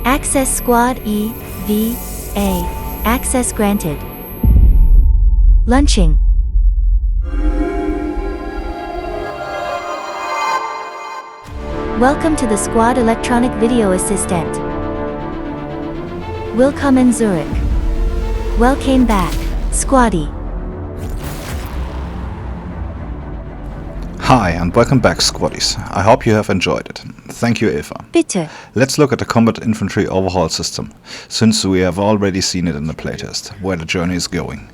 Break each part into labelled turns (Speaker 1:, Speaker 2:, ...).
Speaker 1: Access Squad E, V, A. Access granted. Launching. Welcome to the Squad Electronic Video Assistant. Willkommen zurück. Welcome back, Squaddie.
Speaker 2: Hi and welcome back, Squaddies. I hope you have enjoyed it. Thank you, Eva.
Speaker 1: Bitte.
Speaker 2: Let's look at the Combat Infantry Overhaul system, since we have already seen it in the playtest, where the journey is going.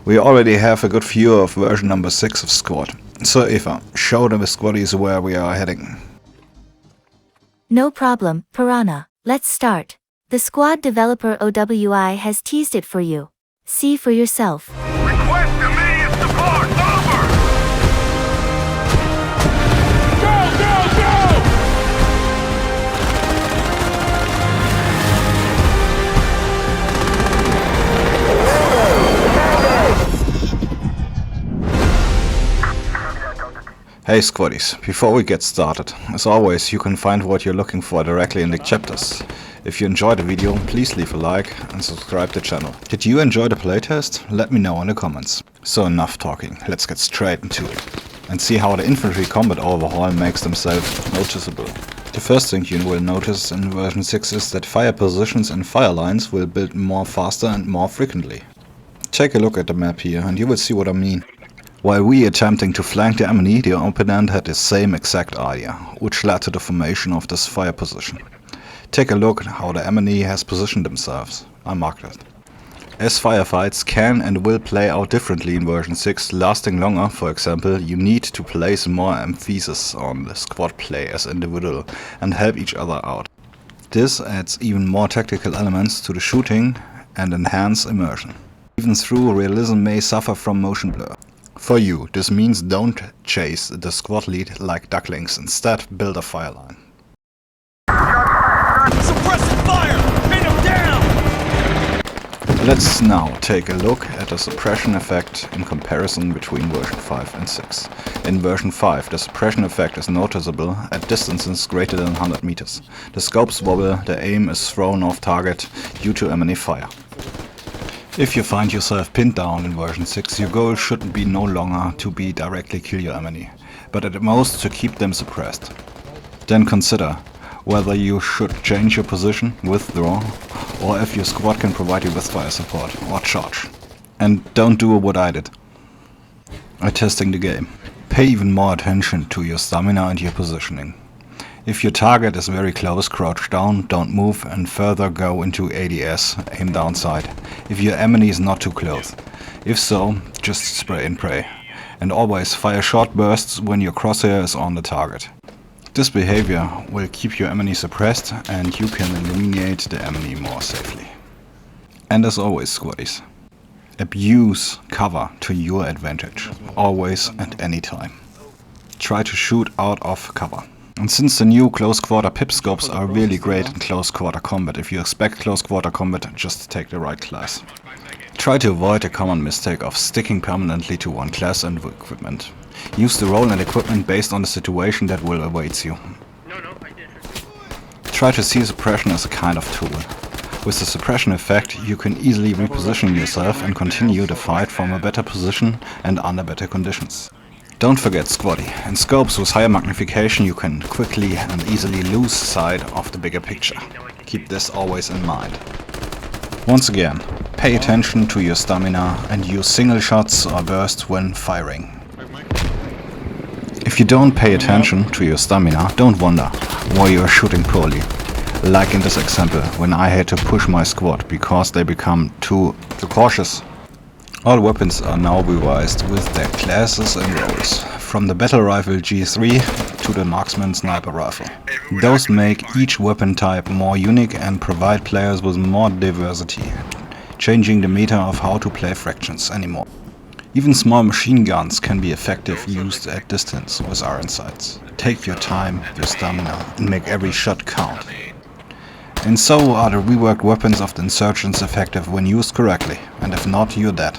Speaker 2: We already have a good view of version number 6 of Squad. So Eva, show the Squaddies where we are heading.
Speaker 1: No problem, Piranha. Let's start. The Squad developer OWI has teased it for you. See for yourself.
Speaker 3: Request immediate support! Over! Go, go, go!
Speaker 2: Hey Squaddies, before we get started, as always you can find what you're looking for directly in the chapters. If you enjoyed the video, please leave a like and subscribe to the channel. Did you enjoy the playtest? Let me know in the comments. So enough talking, let's get straight into it and see how the Infantry Combat Overhaul makes themselves noticeable. The first thing you will notice in version 6 is that fire positions and Firelines will build more faster and more frequently. Take a look at the map here and you will see what I mean. While we attempting to flank the enemy, the opponent had the same exact idea, which led to the formation of this fire position. Take a look at how the enemy has positioned themselves. I marked it. As firefights can and will play out differently in version 6, lasting longer, for example, you need to place more emphasis on the squad play as individual and help each other out. This adds even more tactical elements to the shooting and enhance immersion. Even though realism may suffer from motion blur. For you, this means don't chase the squad lead like ducklings, instead build a fire line.
Speaker 3: Suppression fire! Pin him down!
Speaker 2: Let's now take a look at the suppression effect in comparison between version 5 and 6. In version 5, the suppression effect is noticeable at distances greater than 100 meters. The scopes wobble, the aim is thrown off target due to enemy fire. If you find yourself pinned down in version 6, your goal should be no longer to directly kill your enemy, but at most to keep them suppressed. Then consider whether you should change your position, withdraw, or if your squad can provide you with fire support, or charge. And don't do what I did. Testing the game. Pay even more attention to your stamina and your positioning. If your target is very close, crouch down, don't move, and further go into ADS, aim downside, if your enemy is not too close. If so, just spray and pray. And always fire short bursts when your crosshair is on the target. This behavior will keep your enemy suppressed and you can eliminate the enemy more safely. And as always, Squaddies, abuse cover to your advantage, always and any time. Try to shoot out of cover. And since the new close quarter pip scopes are really great in close quarter combat, if you expect close quarter combat, just take the right class. Try to avoid the common mistake of sticking permanently to one class and equipment. Use the role and equipment based on the situation that will await you. Try to see suppression as a kind of tool. With the suppression effect, you can easily reposition yourself and continue the fight from a better position and under better conditions. Don't forget Squaddie. In scopes with higher magnification you can quickly and easily lose sight of the bigger picture. Keep this always in mind. Once again, pay attention to your stamina and use single shots or bursts when firing. If you don't pay attention to your stamina, don't wonder why you are shooting poorly. Like in this example, when I had to push my squad because they become too cautious. All weapons are now revised with their classes and roles, from the battle rifle G3 to the marksman sniper rifle. Those make each weapon type more unique and provide players with more diversity, changing the meta of how to play fractions anymore. Even small machine guns can be effective used at distance with iron sights. Take your time, your stamina, and make every shot count. And so are the reworked weapons of the insurgents effective when used correctly, and if not, you're dead.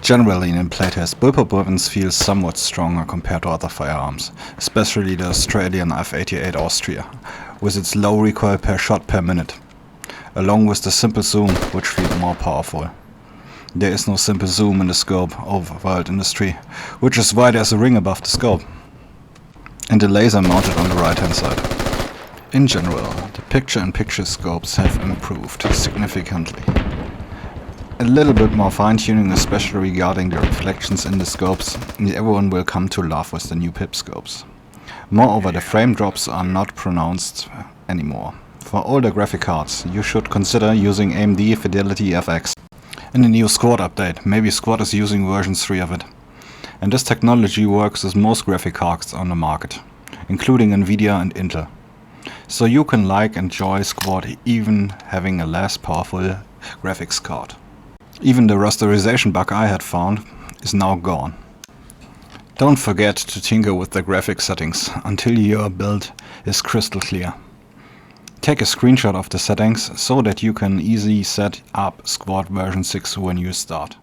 Speaker 2: Generally in playtest, bullpup weapons feel somewhat stronger compared to other firearms, especially the Australian F88 Austria, with its low recoil per shot per minute, along with the simple zoom, which feels more powerful. There is no simple zoom in the scope overworld industry, which is why there's a ring above the scope, and the laser mounted on the right hand side. In general, the picture-in-picture scopes have improved significantly. A little bit more fine-tuning, especially regarding the reflections in the scopes, and everyone will come to love with the new pip scopes. Moreover, the frame drops are not pronounced anymore. For older graphic cards, you should consider using AMD FidelityFX. In the new Squad update, maybe Squad is using version 3 of it. And this technology works with most graphic cards on the market, including Nvidia and Intel. So you can enjoy Squad even having a less powerful graphics card. Even the rasterization bug I had found is now gone. Don't forget to tinker with the graphic settings until your build is crystal clear. Take a screenshot of the settings so that you can easily set up Squad version 6 when you start.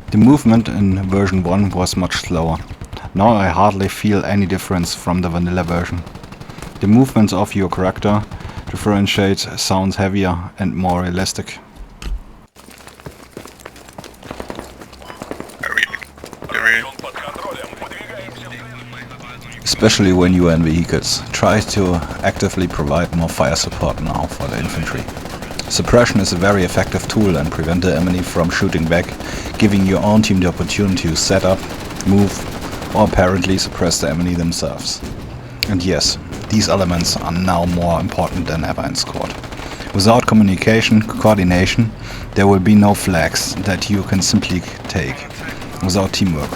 Speaker 2: The movement in version 1 was much slower. Now I hardly feel any difference from the vanilla version. The movements of your character differentiate, sounds heavier and more realistic. Especially when you are in vehicles, try to actively provide more fire support now for the infantry. Suppression is a very effective tool and prevent the enemy from shooting back, giving your own team the opportunity to set up, move, or apparently suppress the enemy themselves. And yes, these elements are now more important than ever in Squad. Without communication, coordination, there will be no flags that you can simply take. Without teamwork.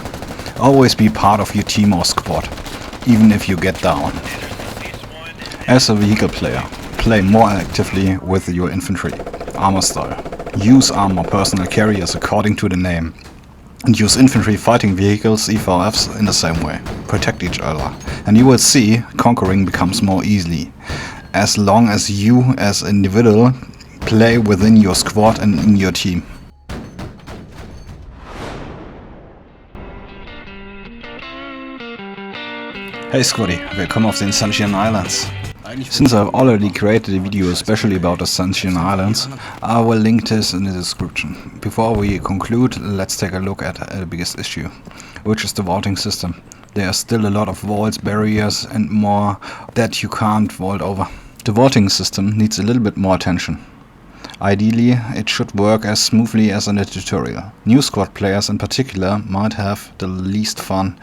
Speaker 2: Always be part of your team or squad, even if you get down. As a vehicle player, play more actively with your infantry, armor style. Use armor personal carriers according to the name. And use infantry fighting vehicles, EVFs, in the same way. Protect each other. And you will see conquering becomes more easily. As long as you as an individual play within your squad and in your team. Hey Squaddy, willkommen auf den Sanxian Islands. Since I've already created a video especially about the Sanxian Islands, I will link this in the description. Before we conclude, let's take a look at the biggest issue, which is the vaulting system. There are still a lot of walls, barriers and more that you can't vault over. The vaulting system needs a little bit more attention. Ideally, it should work as smoothly as in the tutorial. New squad players in particular might have the least fun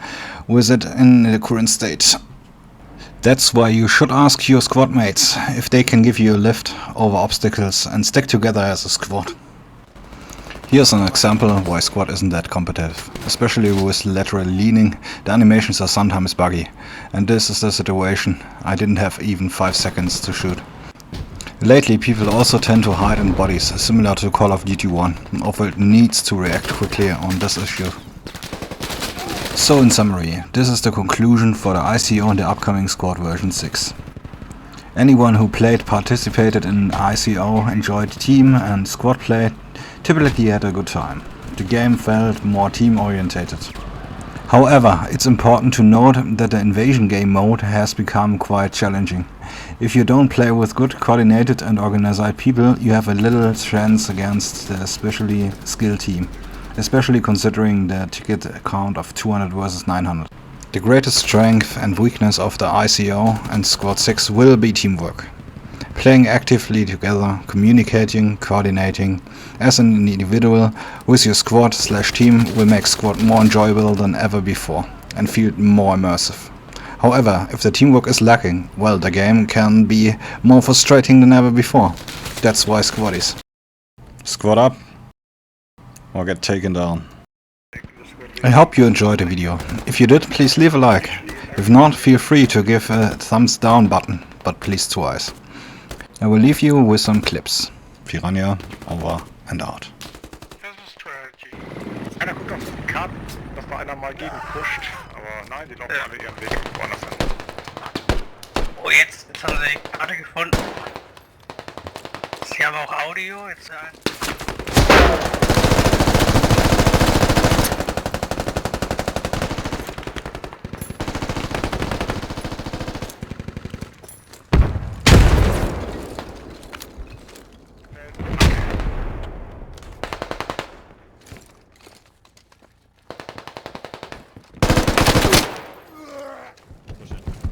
Speaker 2: with it in the current state. That's why you should ask your squad mates if they can give you a lift over obstacles and stick together as a squad. Here's an example why Squad isn't that competitive. Especially with lateral leaning, the animations are sometimes buggy. And this is the situation. I didn't have even 5 seconds to shoot. Lately people also tend to hide in bodies, similar to Call of Duty 1, although it needs to react quickly on this issue. So in summary, this is the conclusion for the ICO and the upcoming Squad version 6. Anyone who participated in ICO, enjoyed team and squad play, typically had a good time. The game felt more team orientated. However, it's important to note that the invasion game mode has become quite challenging. If you don't play with good coordinated and organized people, you have a little chance against the especially skilled team. Especially considering the ticket count of 200 versus 900. The greatest strength and weakness of the ICO and Squad 6 will be teamwork. Playing actively together, communicating, coordinating as an individual with your squad/team will make Squad more enjoyable than ever before and feel more immersive. However, if the teamwork is lacking, well, the game can be more frustrating than ever before. That's why Squaddies. Squad up or get taken down. I hope you enjoyed the video. If you did, please leave a like. If not, feel free to give a thumbs down button, but please twice. I will leave you with some clips. Piranha, over and out.
Speaker 4: Das ist Strategy. Einer guckt auf die Karten, dass da einer mal gegen pusht, aber nein, die laufen alle ihren Weg woanders hin. Oh, jetzt hat er die Karte gefunden. Sie haben auch Audio, jetzt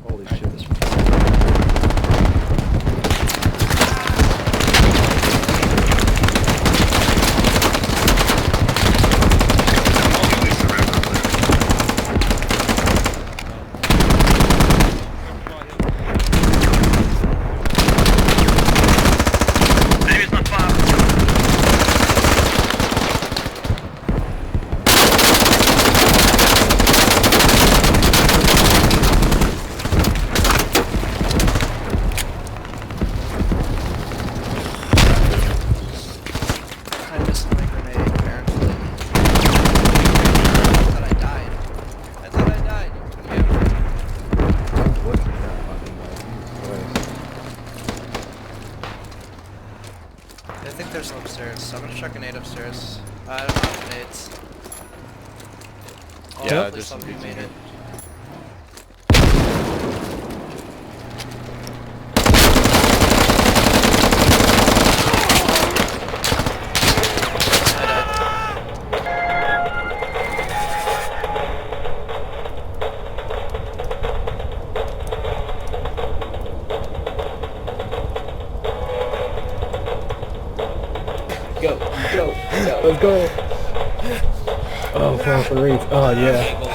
Speaker 5: Holy shit, this
Speaker 6: I missed my grenade, apparently. I thought I died.
Speaker 5: What's that fucking
Speaker 6: I think there's some upstairs, so I'm gonna chuck a nade upstairs. I don't have nades. Oh,
Speaker 5: Yeah,
Speaker 6: hopefully
Speaker 5: there's
Speaker 6: somebody
Speaker 5: some
Speaker 6: made it.
Speaker 5: Go, go, go. Let's go. Oh, for Reef. Oh, yeah.